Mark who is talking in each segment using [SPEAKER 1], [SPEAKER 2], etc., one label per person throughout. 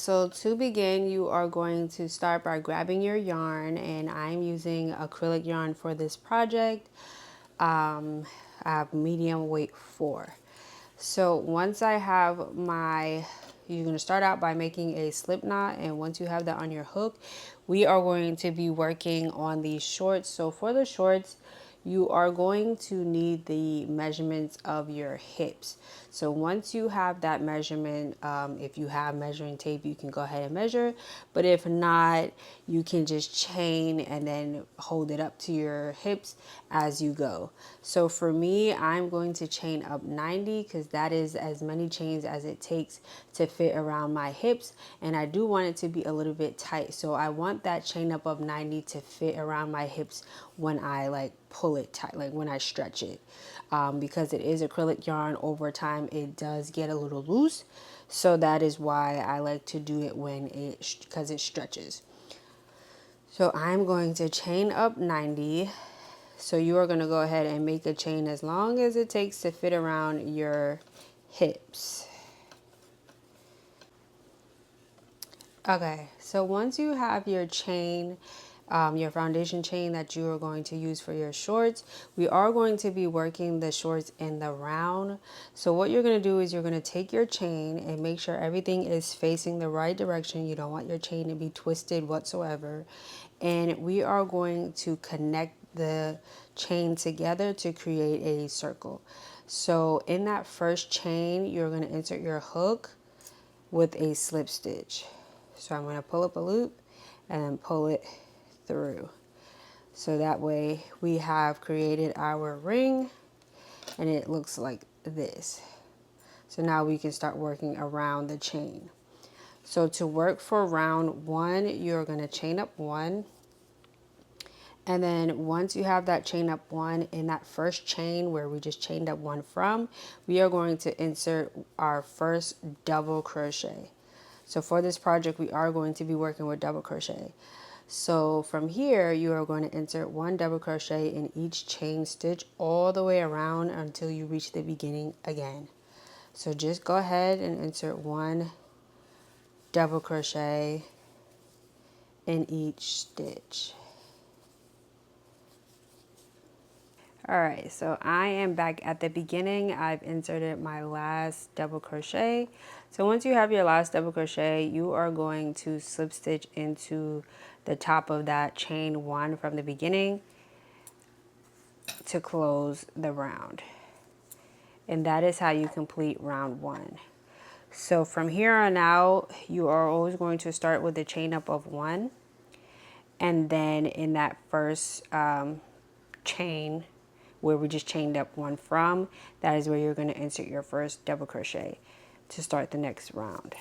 [SPEAKER 1] so to begin, you are going to start by grabbing your yarn, and I'm using acrylic yarn for this project. I have medium weight 4. So once I have my, you're going to start out by making a slip knot, and once you have that on your hook, we are going to be working on these shorts. So for the shorts, you are going to need the measurements of your hips. So once you have that measurement, if you have measuring tape, you can go ahead and measure. But if not, you can just chain and then hold it up to your hips as you go. So for me, I'm going to chain up 90 because that is as many chains as it takes to fit around my hips. And I do want it to be a little bit tight. So I want that chain up of 90 to fit around my hips when I like pull it tight, like when I stretch it. Because it is acrylic yarn, over time it does get a little loose. So that is why I like to do it because it stretches. So I'm going to chain up 90. So you are going to go ahead and make a chain as long as it takes to fit around your hips. Okay, so once you have your chain, your foundation chain that you are going to use for your shorts, we are going to be working the shorts in the round. So what you're going to do is you're going to take your chain and make sure everything is facing the right direction. You don't want your chain to be twisted whatsoever. And we are going to connect the chain together to create a circle. So in that first chain, you're going to insert your hook with a slip stitch. So I'm going to pull up a loop and then pull it through. So that way we have created our ring and it looks like this. So now we can start working around the chain. So to work for round 1, you're going to chain up 1. And then once you have that chain up 1 in that first chain where we just chained up 1 from, we are going to insert our first double crochet. So for this project, we are going to be working with double crochet. So from here, you are going to insert 1 double crochet in each chain stitch all the way around until you reach the beginning again. So just go ahead and insert 1 double crochet in each stitch. Alright, so I am back at the beginning. I've inserted my last double crochet. So once you have your last double crochet, you are going to slip stitch into the top of that chain 1 from the beginning to close the round. And that is how you complete round 1. So from here on out, you are always going to start with the chain up of 1. And then in that first chain where we just chained up 1 from, that is where you're going to insert your first double crochet to start the next round,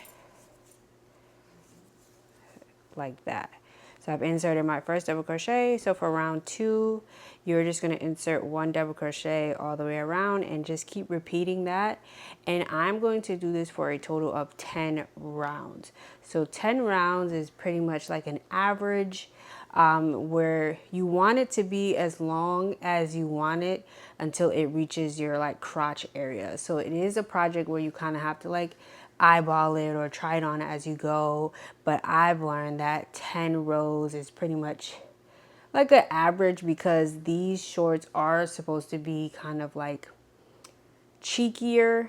[SPEAKER 1] like that. So I've inserted my first double crochet. So for round 2, you're just going to insert 1 double crochet all the way around and just keep repeating that. And I'm going to do this for a total of 10 rounds. So 10 rounds is pretty much like an average, where you want it to be as long as you want it until it reaches your like crotch area. So it is a project where you kind of have to like eyeball it or try it on as you go, but I've learned that 10 rows is pretty much like an average because these shorts are supposed to be kind of like cheekier.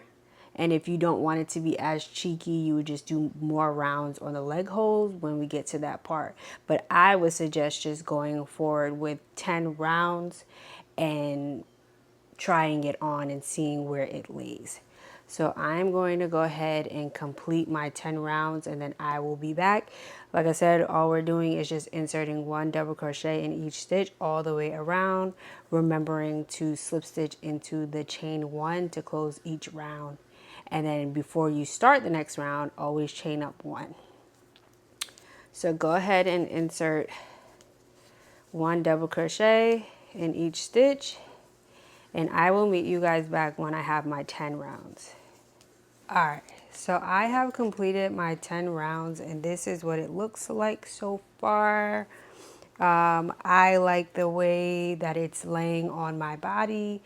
[SPEAKER 1] And if you don't want it to be as cheeky, you would just do more rounds on the leg holes when we get to that part. But I would suggest just going forward with 10 rounds and trying it on and seeing where it lays. So I'm going to go ahead and complete my 10 rounds and then I will be back. Like I said, all we're doing is just inserting 1 double crochet in each stitch all the way around, remembering to slip stitch into the chain 1 to close each round. And then before you start the next round, always chain up 1. So go ahead and insert 1 double crochet in each stitch, and I will meet you guys back when I have my 10 rounds. Alright, so I have completed my 10 rounds and this is what it looks like so far. I like the way that it's laying on my body.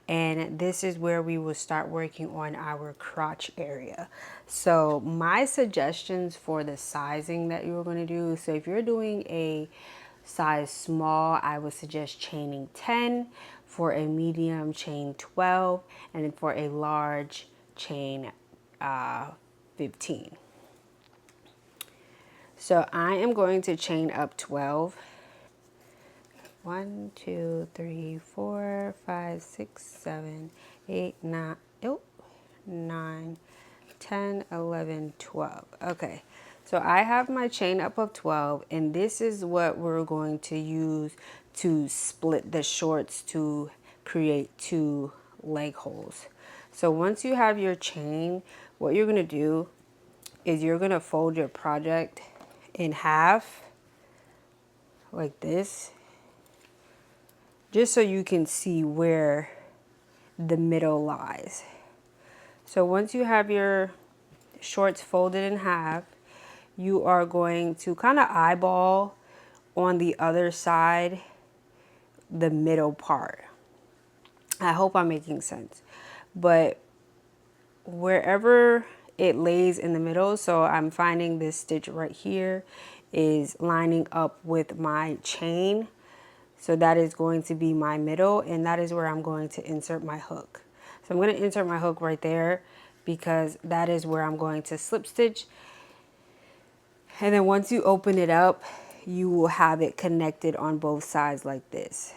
[SPEAKER 1] and this is where we will start working on our crotch area. So my suggestions for the sizing that you're going to do, so if you're doing a size small, I would suggest chaining 10, for a medium chain 12, and then for a large chain 15. So I am going to chain up 12. 1, 2, 3, 4, 5, 6, 7, 8, 9, 9, 10, 11, 12. Okay, so I have my chain up of 12, and this is what we're going to use to split the shorts to create 2 leg holes. So once you have your chain, what you're going to do is you're going to fold your project in half like this, just so you can see where the middle lies. So once you have your shorts folded in half, you are going to kind of eyeball on the other side the middle part. I hope I'm making sense. But wherever it lays in the middle, so I'm finding this stitch right here is lining up with my chain. So that is going to be my middle, and that is where I'm going to insert my hook. So I'm going to insert my hook right there because that is where I'm going to slip stitch. And then once you open it up, you will have it connected on both sides like this.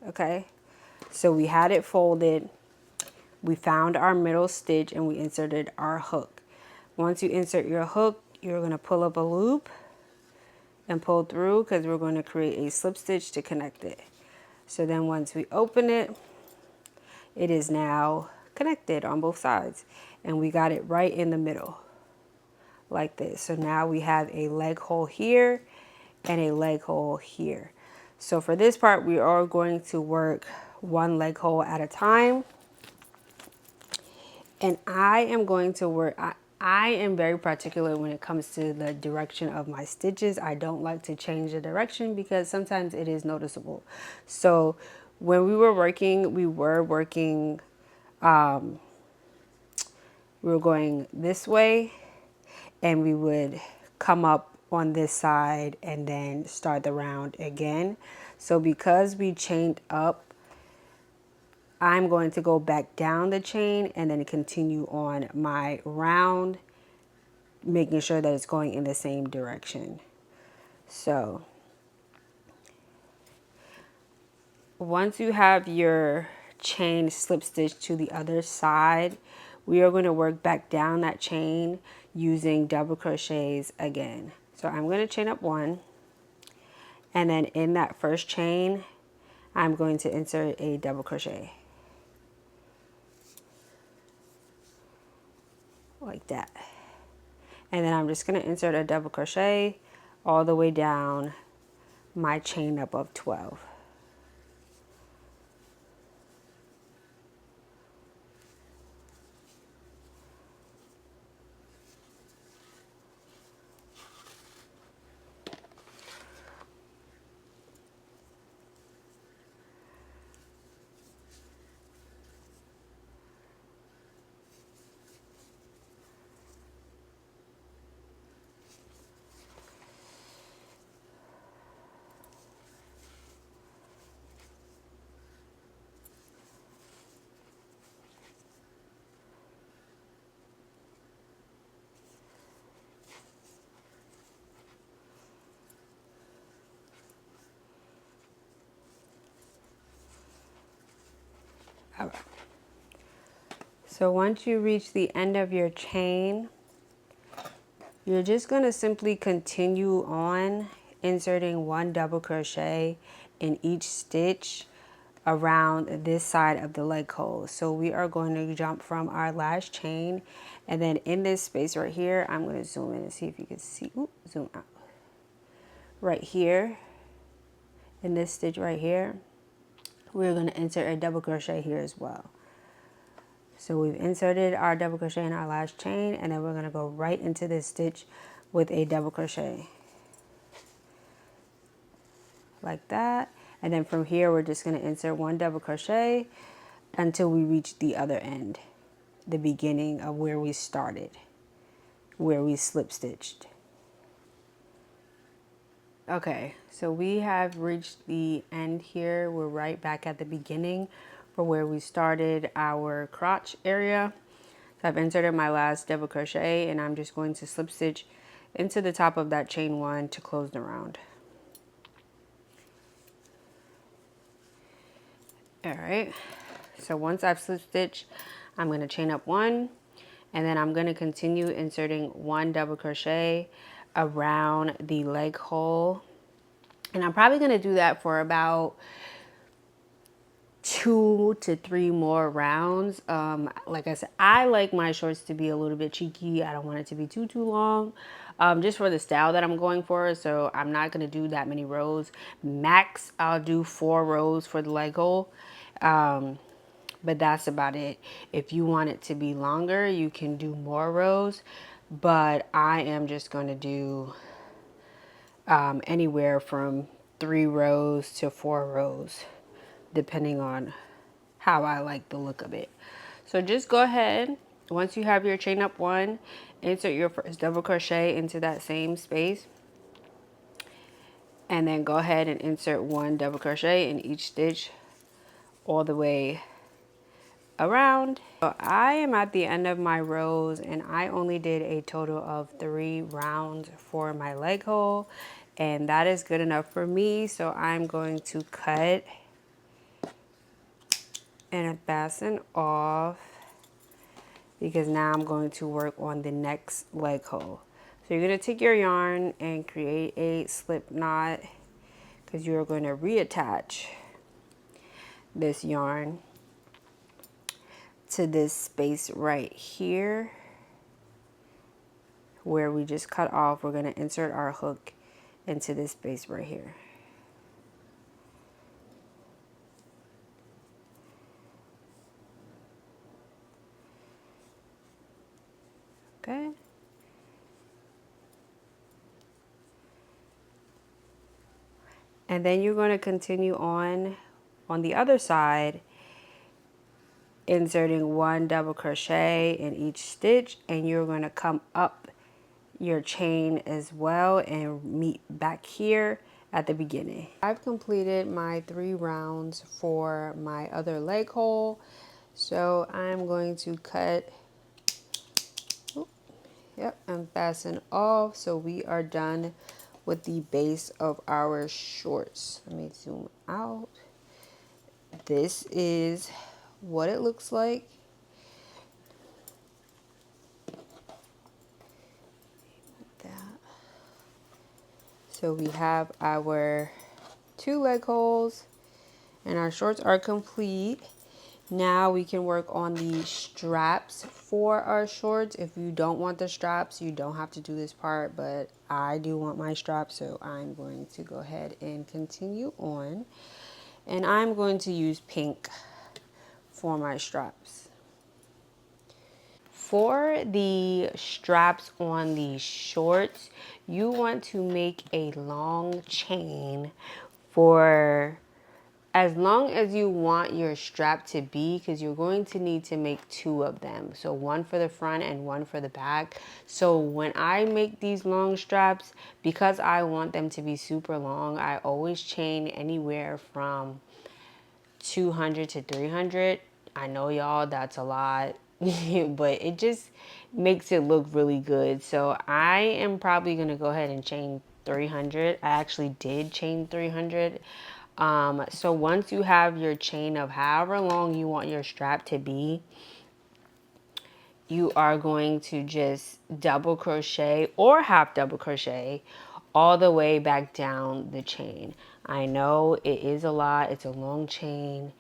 [SPEAKER 1] Okay, so we had it folded, we found our middle stitch, and we inserted our hook. Once you insert your hook, you're going to pull up a loop and pull through because we're going to create a slip stitch to connect it. So then once we open it, it is now connected on both sides, and we got it right in the middle like this. So now we have a leg hole here and a leg hole here. So for this part, we are going to work 1 leg hole at a time, and I am going to work, I am very particular when it comes to the direction of my stitches. I don't like to change the direction because sometimes it is noticeable. So when we were working, we were going this way, and we would come up on this side and then start the round again. So because we chained up, I'm going to go back down the chain and then continue on my round, making sure that it's going in the same direction. So once you have your chain slip stitch to the other side, we are going to work back down that chain using double crochets again. So I'm going to chain up 1, and then in that first chain, I'm going to insert a double crochet like that. And then I'm just going to insert a double crochet all the way down my chain up of 12. All right. So once you reach the end of your chain, you're just going to simply continue on inserting 1 double crochet in each stitch around this side of the leg hole. So we are going to jump from our last chain, and then in this space right here, I'm going to zoom in and see if you can see. Ooh, zoom out. Right here, in this stitch right here, we're going to insert a double crochet here as well. So we've inserted our double crochet in our last chain, and then we're going to go right into this stitch with a double crochet like that. And then from here, we're just going to insert 1 double crochet until we reach the other end, the beginning of where we started, where we slip stitched. Okay, so we have reached the end here. We're right back at the beginning for where we started our crotch area. So I've inserted my last double crochet, and I'm just going to slip stitch into the top of that chain one to close the round. All right, so once I've slip stitched, I'm going to chain up one, and then I'm going to continue inserting one double crochet around the leg hole. And I'm probably going to do that for about 2 to 3 more rounds. Like I said, I like my shorts to be a little bit cheeky. I don't want it to be too long, just for the style that I'm going for. So I'm not going to do that many rows. Max, I'll do 4 rows for the leg hole. But that's about it. If you want it to be longer, you can do more rows, but I am just going to do anywhere from 3 rows to 4 rows, depending on how I like the look of it. So just go ahead, once you have your chain up one, insert your first double crochet into that same space, and then go ahead and insert one double crochet in each stitch all the way around. So I am at the end of my rows, and I only did a total of 3 rounds for my leg hole, and that is good enough for me. So I'm going to cut and fasten off, because now I'm going to work on the next leg hole. So you're going to take your yarn and create a slip knot, because you're going to reattach this yarn to this space right here where we just cut off. We're going to insert our hook into this space right here. Okay. And then you're going to continue on the other side, inserting one double crochet in each stitch, and you're going to come up your chain as well and meet back here at the beginning. I've completed my 3 rounds for my other leg hole, so I'm going to cut, and fasten off. So we are done with the base of our shorts. Let me zoom out. This is what it looks like. So we have our 2 leg holes, and our shorts are complete. Now we can work on the straps for our shorts. If you don't want the straps, you don't have to do this part, but I do want my straps, so I'm going to go ahead and continue on. And I'm going to use pink for my straps. For the straps on the shorts, you want to make a long chain for as long as you want your strap to be, because you're going to need to make 2 of them. So one for the front and one for the back. So when I make these long straps, because I want them to be super long, I always chain anywhere from 200 to 300. I know, y'all, that's a lot, but it just makes it look really good. So I am probably going to go ahead and chain 300. I actually did chain 300. So once you have your chain of however long you want your strap to be, you are going to just double crochet or half double crochet all the way back down the chain. I know it is a lot. It's a long chain.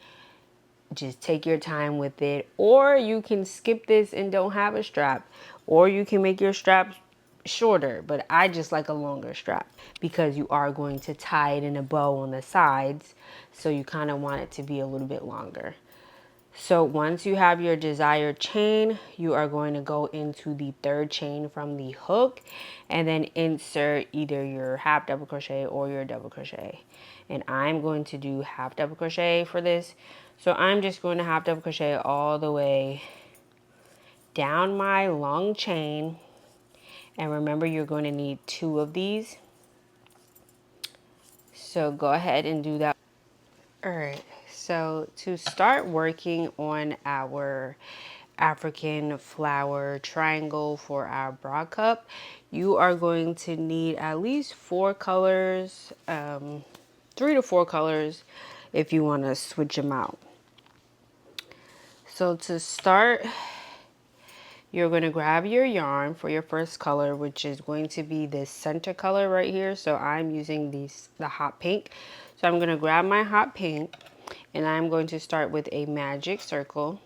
[SPEAKER 1] Just take your time with it, or you can skip this and don't have a strap, or you can make your strap shorter, but I just like a longer strap because you are going to tie it in a bow on the sides, so you kind of want it to be a little bit longer. So once you have your desired chain, you are going to go into the third chain from the hook and then insert either your half double crochet or your double crochet. And I'm going to do half double crochet for this. So I'm just going to half double crochet all the way down my long chain. And remember, you're going to need 2 of these. So go ahead and do that. All right, so to start working on our African flower triangle for our bra cup, you are going to need at least 4 colors, 3 to 4 colors if you want to switch them out. So to start, you're going to grab your yarn for your first color, which is going to be this center color right here. So I'm using the hot pink. So I'm going to grab my hot pink and I'm going to start with a magic circle.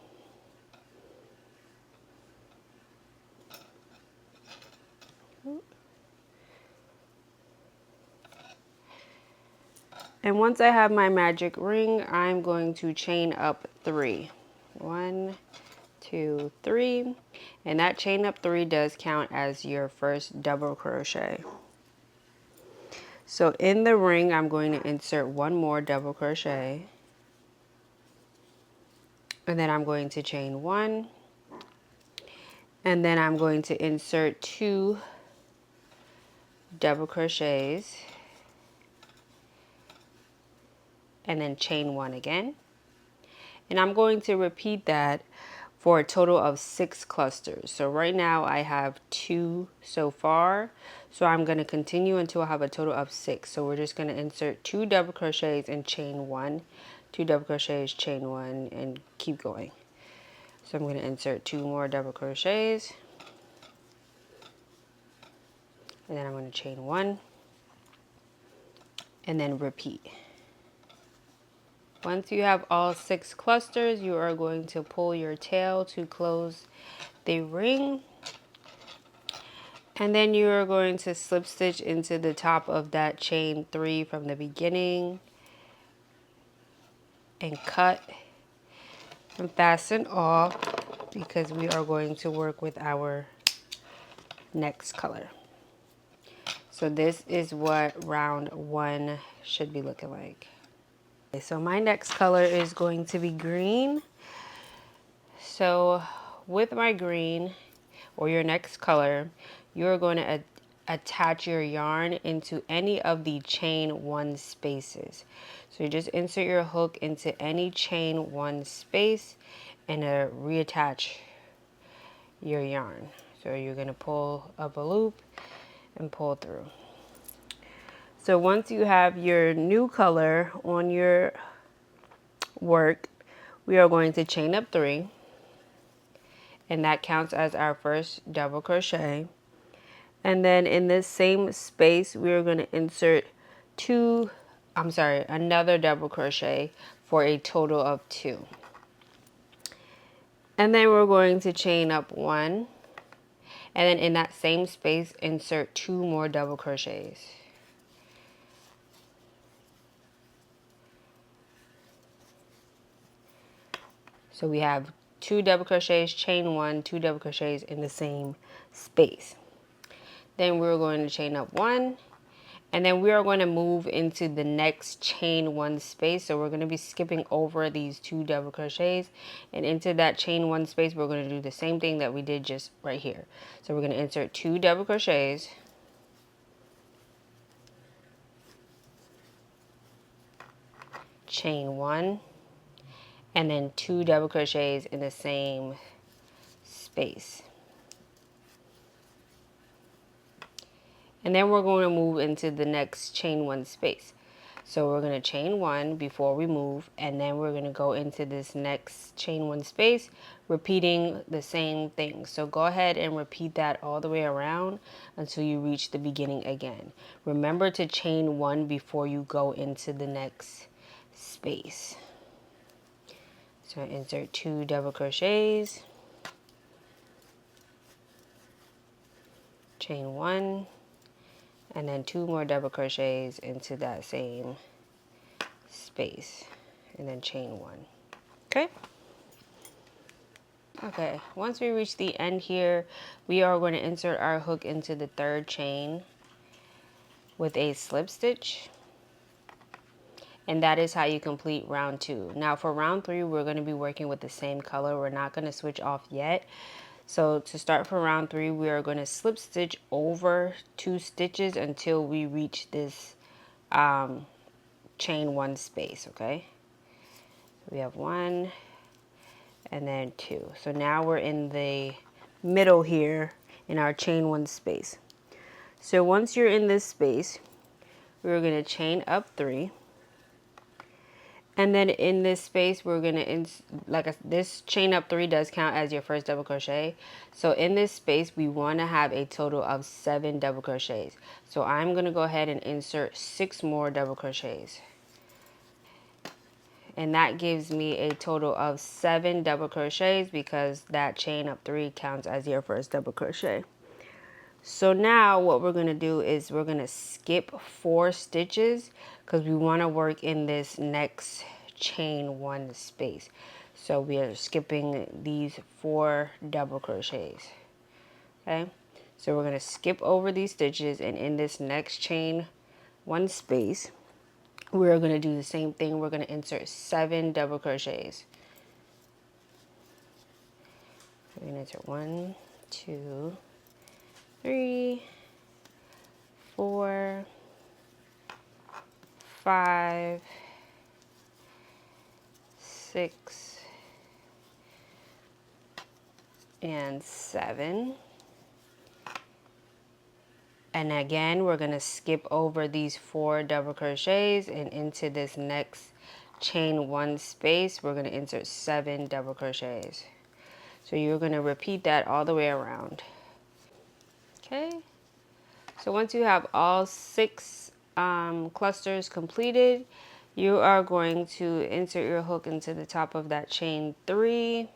[SPEAKER 1] And once I have my magic ring, I'm going to chain up 3. 1, 2, 3. And that chain up 3 does count as your first double crochet. So in the ring, I'm going to insert 1 more double crochet. And then I'm going to chain 1. And then I'm going to insert 2 double crochets. And then chain 1 again. And I'm going to repeat that for a total of 6 clusters. So right now I have 2 so far. So I'm going to continue until I have a total of 6. So we're just going to insert 2 double crochets and chain 1, 2 double crochets, chain 1, and keep going. So I'm going to insert 2 more double crochets. And then I'm going to chain 1 and then repeat. Once you have all 6 clusters, you are going to pull your tail to close the ring. And then you are going to slip stitch into the top of that chain 3 from the beginning and cut and fasten off because we are going to work with our next color. So this is what round 1 should be looking like. Okay, so my next color is going to be green. So with my green, or your next color, you're going to attach your yarn into any of the chain 1 spaces. So you just insert your hook into any chain 1 space and reattach your yarn. So you're going to pull up a loop and pull through. So once you have your new color on your work, we are going to chain up 3. And that counts as our first double crochet. And then in this same space, we're going to insert another double crochet for a total of 2. And then we're going to chain up 1. And then in that same space, insert 2 more double crochets. So we have 2 double crochets, chain 1, 2 double crochets in the same space. Then we're going to chain up 1, and then we are going to move into the next chain 1 space. So we're going to be skipping over these 2 double crochets, and into that chain 1 space we're going to do the same thing that we did just right here. So we're going to insert 2 double crochets, chain 1, and then 2 double crochets in the same space. And then we're going to move into the next chain 1 space. So we're going to chain 1 before we move, and then we're going to go into this next chain 1 space, repeating the same thing. So go ahead and repeat that all the way around until you reach the beginning again. Remember to chain 1 before you go into the next space. So insert 2 double crochets, chain 1, and then 2 more double crochets into that same space, and then chain 1. Okay, Okay, once we reach the end here, we are going to insert our hook into the third chain with a slip stitch. And that is how you complete round 2. Now for round 3, we're going to be working with the same color. We're not going to switch off yet. So to start for round 3, we are going to slip stitch over 2 stitches until we reach this chain 1 space, okay? We have 1 and then 2. So now we're in the middle here in our chain 1 space. So once you're in this space, we're going to chain up 3. And then in this space, we're going to, this chain up 3 does count as your first double crochet. So in this space, we want to have a total of 7 double crochets. So I'm going to go ahead and insert 6 more double crochets. And that gives me a total of 7 double crochets because that chain up 3 counts as your first double crochet. So now what we're going to do is we're going to skip 4 stitches because we want to work in this next chain 1 space. So we are skipping these 4 double crochets. Okay, so we're going to skip over these stitches, and in this next chain 1 space, we're going to do the same thing. We're going to insert 7 double crochets. We're going to insert 1, 2, 3, 4, 5, 6, and 7. And again, we're going to skip over these 4 double crochets, and into this next chain 1 space, we're going to insert 7 double crochets. So you're going to repeat that all the way around. Okay. So once you have all 6 clusters completed, you are going to insert your hook into the top of that chain 3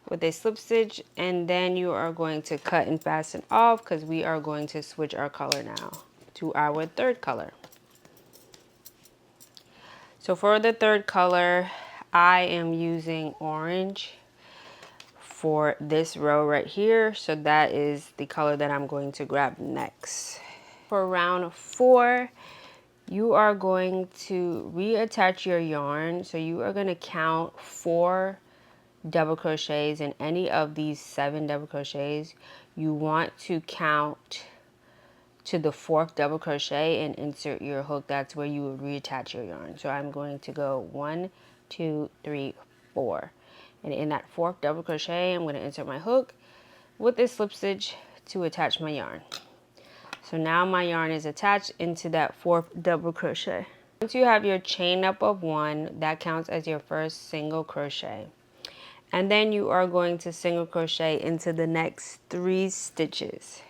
[SPEAKER 1] with a slip stitch, and then you are going to cut and fasten off because we are going to switch our color now to our third color. So for the third color, I am using orange for this row right here. So that is the color that I'm going to grab next. For round 4, you are going to reattach your yarn. So you are going to count 4 double crochets in any of these 7 double crochets. You want to count to the 4th double crochet and insert your hook. That's where you will reattach your yarn. So I'm going to go 1, 2, 3, 4. And in that 4th double crochet, I'm going to insert my hook with this slip stitch to attach my yarn. So now my yarn is attached into that 4th double crochet. Once you have your chain up of 1, that counts as your first single crochet. And then you are going to single crochet into the next 3 stitches.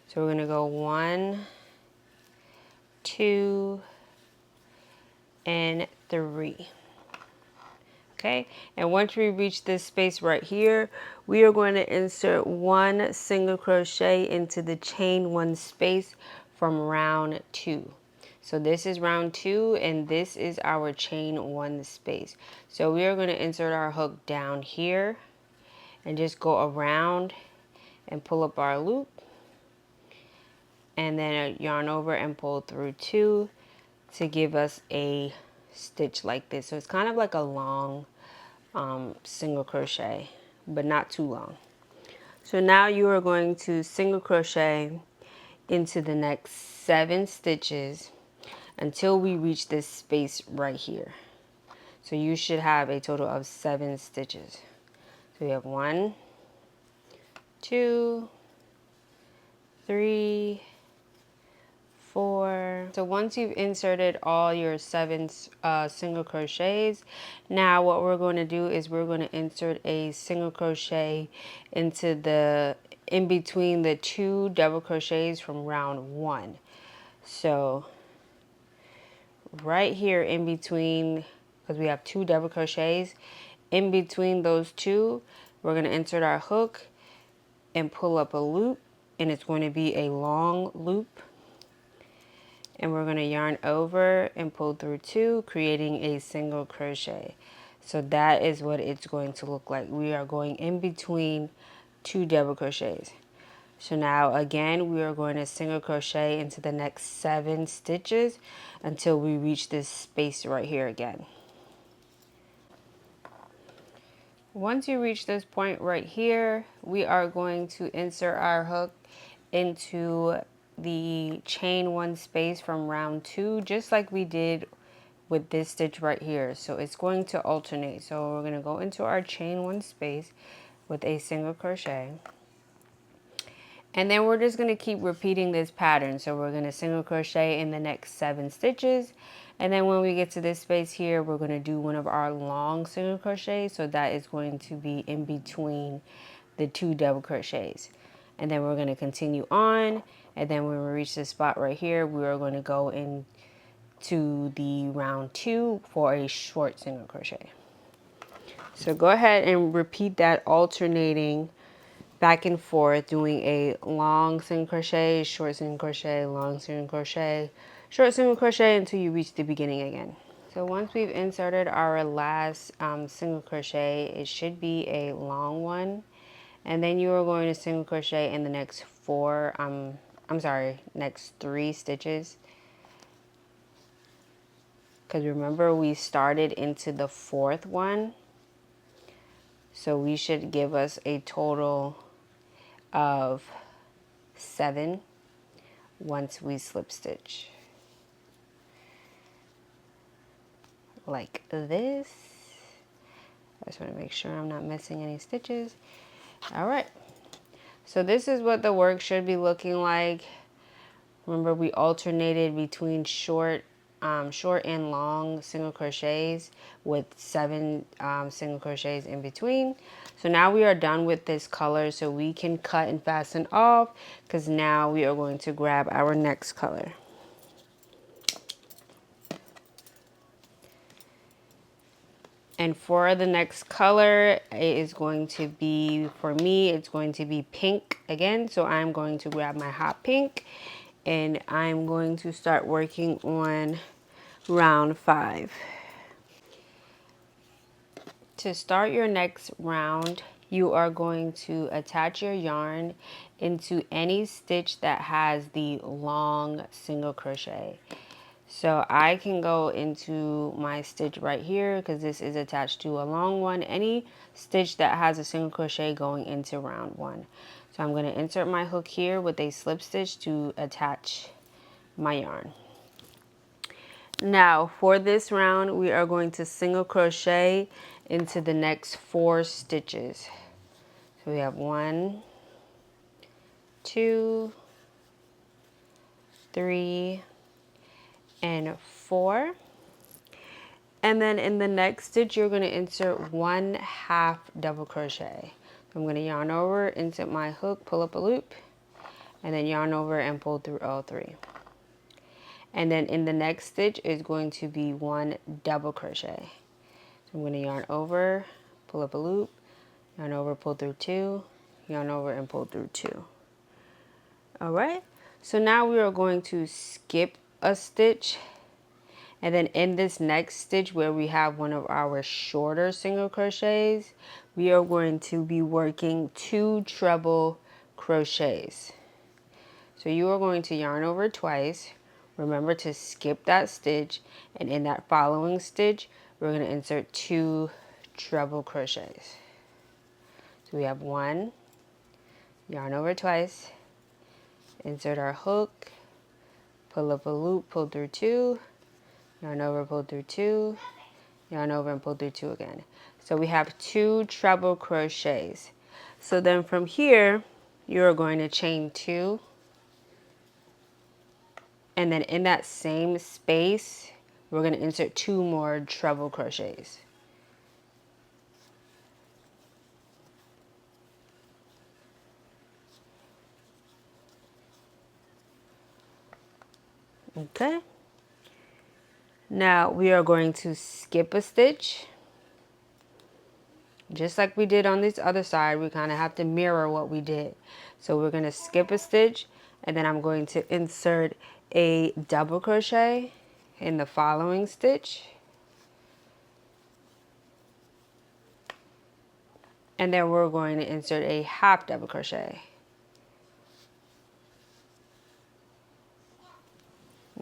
[SPEAKER 1] So we're going to go 1, 2, and 3. Okay, and once we reach this space right here, we are going to insert 1 single crochet into the chain 1 space from round 2. So this is round 2, and this is our chain 1 space. So we are going to insert our hook down here and just go around and pull up our loop, and then yarn over and pull through 2 to give us a stitch like this. So it's kind of like a long single crochet, but not too long. So now you are going to single crochet into the next 7 stitches until we reach this space right here. So you should have a total of 7 stitches. So we have 1, 2, 3, 4. So once you've inserted all your 7 single crochets, now what we're going to do is we're going to insert a single crochet into the in between the 2 double crochets from round 1. So right here in between, because we have 2 double crochets, in between those 2, we're going to insert our hook and pull up a loop, and it's going to be a long loop. And we're going to yarn over and pull through 2, creating a single crochet. So that is what it's going to look like. We are going in between 2 double crochets. So now again, we are going to single crochet into the next 7 stitches until we reach this space right here again. Once you reach this point right here, we are going to insert our hook into the chain 1 space from round 2, just like we did with this stitch right here. So it's going to alternate. So we're going to go into our chain 1 space with a single crochet. And then we're just going to keep repeating this pattern. So we're going to single crochet in the next 7 stitches. And then when we get to this space here, we're going to do one of our long single crochets. So that is going to be in between the 2 double crochets. And then we're going to continue on. And then when we reach this spot right here, we are going to go into the round 2 for a short single crochet. So go ahead and repeat that, alternating back and forth, doing a long single crochet, short single crochet, long single crochet, short single crochet until you reach the beginning again. So once we've inserted our last single crochet, it should be a long one, and then you are going to single crochet in the next next 3 stitches, because remember we started into the 4th one, so we should give us a total of 7 once we slip stitch like this. I just want to make sure I'm not missing any stitches. All right, so this is what the work should be looking like. Remember, we alternated between short and long single crochets with 7 single crochets in between. So now we are done with this color, so we can cut and fasten off, because now we are going to grab our next color. And for the next color, it is going to be, for me, it's going to be pink again. So I'm going to grab my hot pink, and I'm going to start working on round 5. To start your next round, you are going to attach your yarn into any stitch that has the long single crochet. So I can go into my stitch right here because this is attached to a long one. Any stitch that has a single crochet going into round 1. So I'm going to insert my hook here with a slip stitch to attach my yarn. Now for this round, we are going to single crochet into the next 4 stitches. So we have 1, 2, 3, and 4. And then in the next stitch, you're going to insert 1/2 double crochet. I'm going to yarn over, insert my hook, pull up a loop, and then yarn over and pull through all 3. And then in the next stitch is going to be 1 double crochet. So I'm going to yarn over, pull up a loop, yarn over, pull through 2, yarn over and pull through 2. All right, so now we are going to skip a stitch, and then in this next stitch where we have one of our shorter single crochets, we are going to be working 2 treble crochets. So you are going to yarn over twice. Remember to skip that stitch, and in that following stitch, we're going to insert 2 treble crochets. So we have 1, yarn over twice, insert our hook, pull up a loop, pull through 2, yarn over, pull through 2, yarn over and pull through 2 again. So we have 2 treble crochets. So then from here, you're going to chain 2, and then in that same space, we're going to insert 2 more treble crochets. Okay. Now we are going to skip a stitch. Just like we did on this other side, we kind of have to mirror what we did. So we're going to skip a stitch, and then I'm going to insert a double crochet in the following stitch. And then we're going to insert a half double crochet.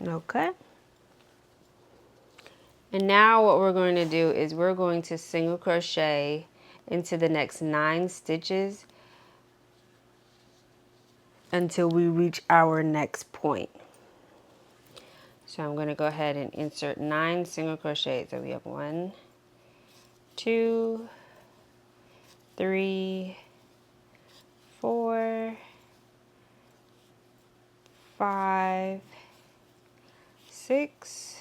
[SPEAKER 1] Okay. And now what we're going to do is we're going to single crochet into the next 9 stitches until we reach our next point. So I'm going to go ahead and insert 9 single crochets. So we have 1, 2, 3, 4, 5, 6,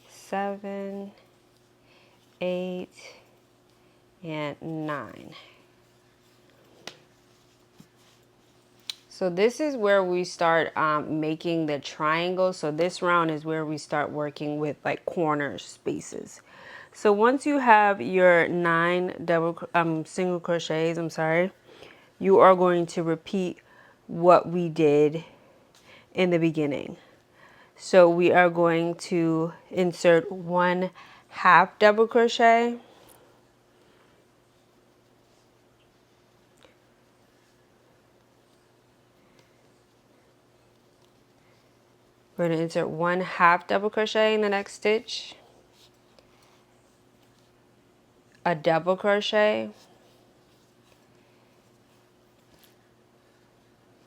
[SPEAKER 1] 7, 8, and 9. So this is where we start making the triangle. So this round is where we start working with like corner spaces. So once you have your 9 single crochets, you are going to repeat what we did in the beginning. So we are going to insert 1 half double crochet. We're going to insert 1 half double crochet in the next stitch, a double crochet.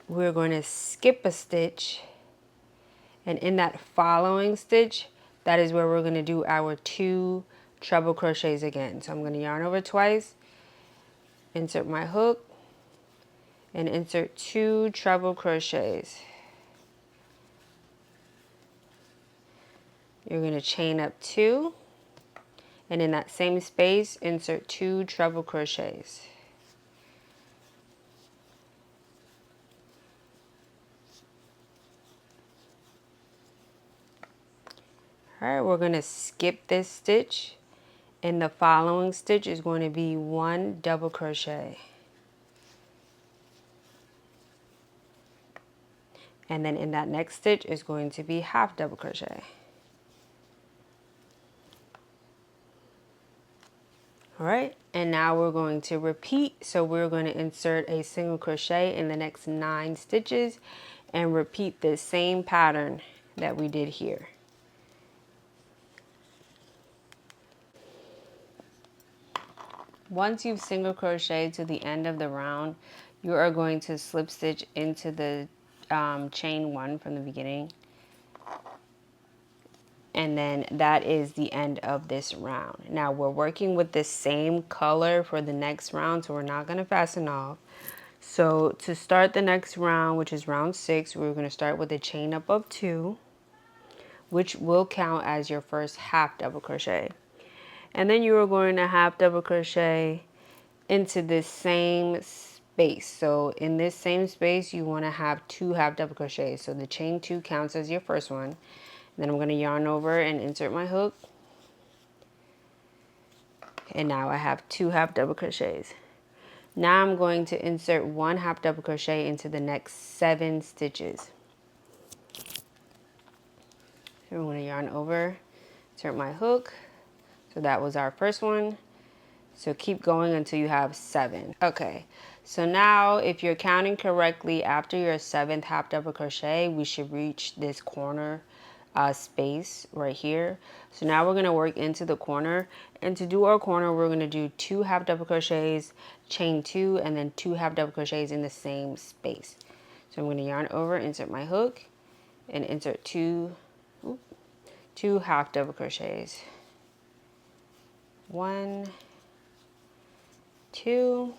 [SPEAKER 1] We're going to skip a stitch, and in that following stitch, that is where we're going to do our 2 treble crochets again. So I'm going to yarn over twice, insert my hook, and insert 2 treble crochets. You're going to chain up 2, and in that same space, insert 2 treble crochets. All right, we're going to skip this stitch, and the following stitch is going to be 1 double crochet. And then in that next stitch is going to be half double crochet. All right, and now we're going to repeat. So we're going to insert a single crochet in the next 9 stitches and repeat the same pattern that we did here. Once you've single crocheted to the end of the round, you are going to slip stitch into the chain 1 from the beginning. And then that is the end of this round. Now we're working with the same color for the next round, so we're not going to fasten off. So to start the next round, which is round 6, we're going to start with a chain up of 2, which will count as your first half double crochet. And then you are going to half double crochet into this same space. So in this same space, you want to have 2 half double crochets. So the chain 2 counts as your first one. Then I'm going to yarn over and insert my hook. And now I have 2 half double crochets. Now I'm going to insert 1 half double crochet into the next 7 stitches. So I'm going to yarn over, insert my hook. So that was our first one. So keep going until you have 7. Okay, so now if you're counting correctly, after your 7th half double crochet, we should reach this corner space right here. So now we're going to work into the corner, and to do our corner we're going to do 2 half double crochets, chain 2, and then 2 half double crochets in the same space. So I'm going to yarn over, insert my hook, and insert 2 half double crochets. 1, 2,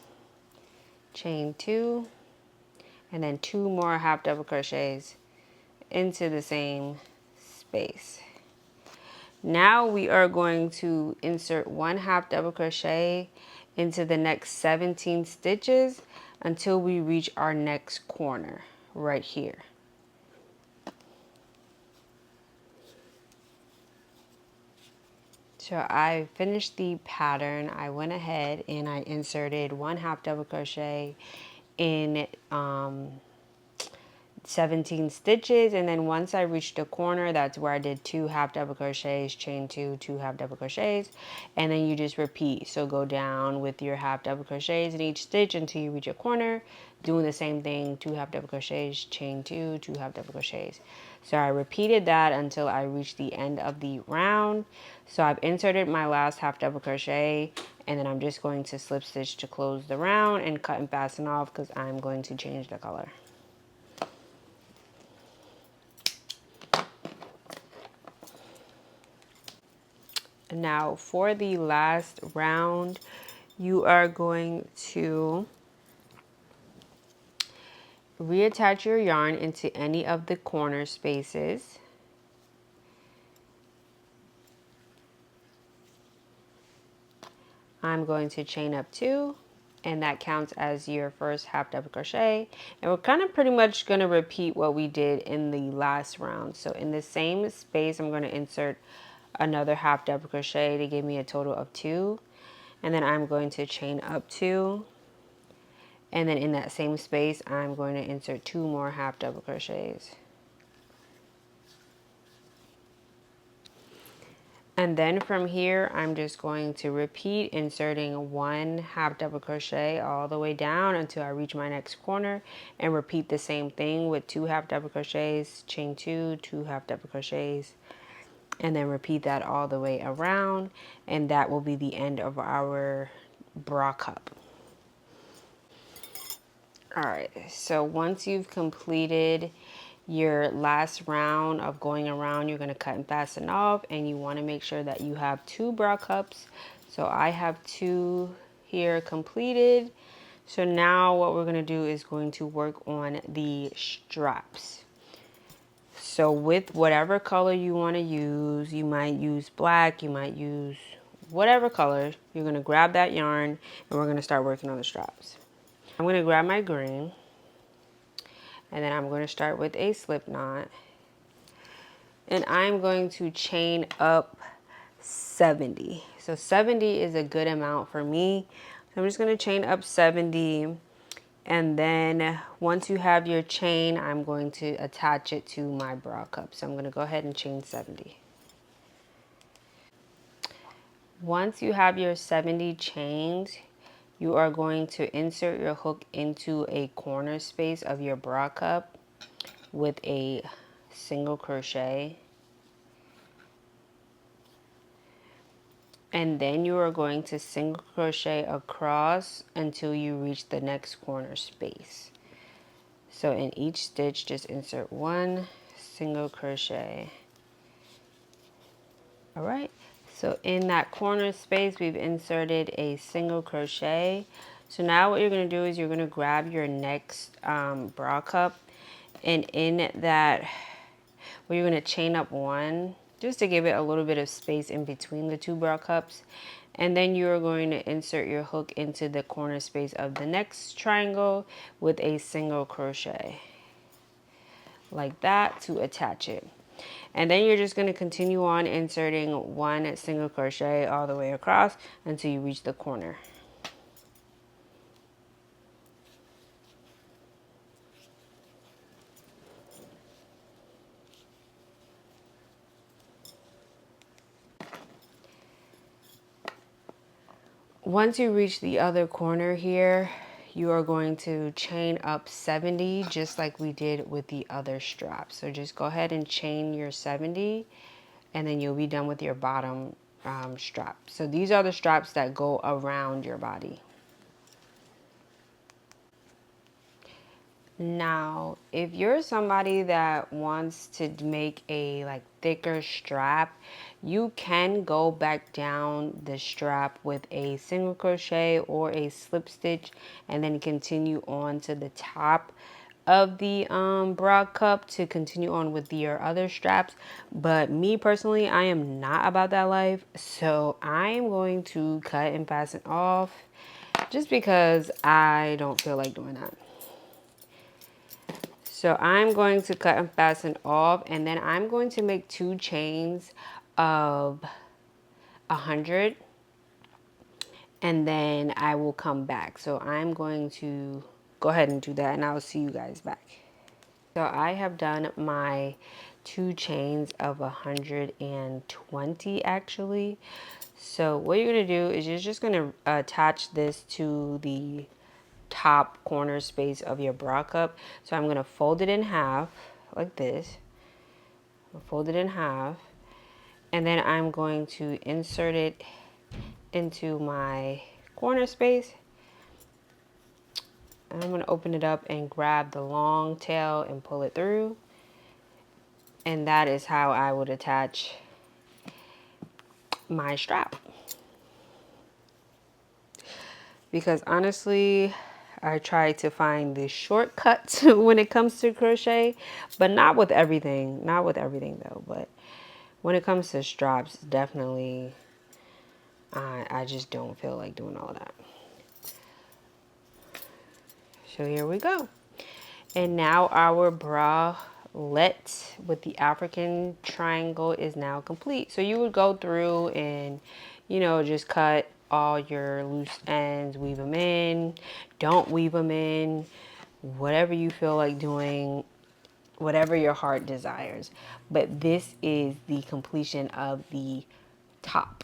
[SPEAKER 1] chain 2, and then 2 more half double crochets into the same space. Now we are going to insert 1 half double crochet into the next 17 stitches until we reach our next corner right here. So I finished the pattern. I went ahead and I inserted 1 half double crochet in 17 stitches, and then once I reached the corner, that's where I did 2 half double crochets, chain 2, 2 half double crochets, and then you just repeat. So go down with your half double crochets in each stitch until you reach a corner, doing the same thing, 2 half double crochets, chain 2, 2 half double crochets. So I repeated that until I reached the end of the round. So I've inserted my last half double crochet, and then I'm just going to slip stitch to close the round and cut and fasten off because I'm going to change the color. Now for the last round, you are going to reattach your yarn into any of the corner spaces. I'm going to chain up 2, and that counts as your first half double crochet. And we're kind of pretty much going to repeat what we did in the last round. So in the same space, I'm going to insert another half double crochet to give me a total of 2, and then I'm going to chain up 2, and then in that same space I'm going to insert 2 more half double crochets. And then from here I'm just going to repeat inserting 1 half double crochet all the way down until I reach my next corner, and repeat the same thing with 2 half double crochets, chain 2, 2 half double crochets, and then repeat that all the way around, and that will be the end of our bra cup. All right, so once you've completed your last round of going around, you're going to cut and fasten off, and you want to make sure that you have 2 bra cups. So I have 2 here completed. So now what we're going to do is going to work on the straps. So with whatever color you want to use, you might use black, you might use whatever color, you're going to grab that yarn and we're going to start working on the straps. I'm going to grab my green, and then I'm going to start with a slip knot, and I'm going to chain up 70. So 70 is a good amount for me. So I'm just going to chain up 70. And then once you have your chain, I'm going to attach it to my bra cup. So I'm going to go ahead and chain 70. Once you have your 70 chains, you are going to insert your hook into a corner space of your bra cup with a single crochet. And then you are going to single crochet across until you reach the next corner space. So in each stitch, just insert 1 single crochet. All right, so in that corner space, we've inserted a single crochet. So now what you're going to do is you're going to grab your next bra cup, and in that, well, you're going to chain up 1 just to give it a little bit of space in between the 2 bra cups. And then you're going to insert your hook into the corner space of the next triangle with a single crochet like that to attach it. And then you're just going to continue on inserting 1 single crochet all the way across until you reach the corner. Once you reach the other corner here, you are going to chain up 70 just like we did with the other straps. So just go ahead and chain your 70, and then you'll be done with your bottom strap. So these are the straps that go around your body. Now, if you're somebody that wants to make a thicker strap, you can go back down the strap with a single crochet or a slip stitch, and then continue on to the top of the bra cup to continue on with your other straps. But me personally, I am not about that life, so I am going to cut and fasten off just because I don't feel like doing that. So I'm going to cut and fasten off, and then I'm going to make 2 chains of 100, and then I will come back. So I'm going to go ahead and do that, and I'll see you guys back. So I have done my 2 chains of 120 actually. So what you're going to do is you're just going to attach this to the top corner space of your bra cup. So I'm going to fold it in half like this. I'll fold it in half, and then I'm going to insert it into my corner space. And I'm going to open it up and grab the long tail and pull it through. And that is how I would attach my strap. Because honestly, I try to find the shortcuts when it comes to crochet, but not with everything. Not with everything though, but when it comes to straps, definitely I just don't feel like doing all of that. So here we go. And now our bralette with the African triangle is now complete. So you would go through and, you know, just cut all your loose ends, weave them in, don't weave them in, whatever you feel like doing, whatever your heart desires. But this is the completion of the top.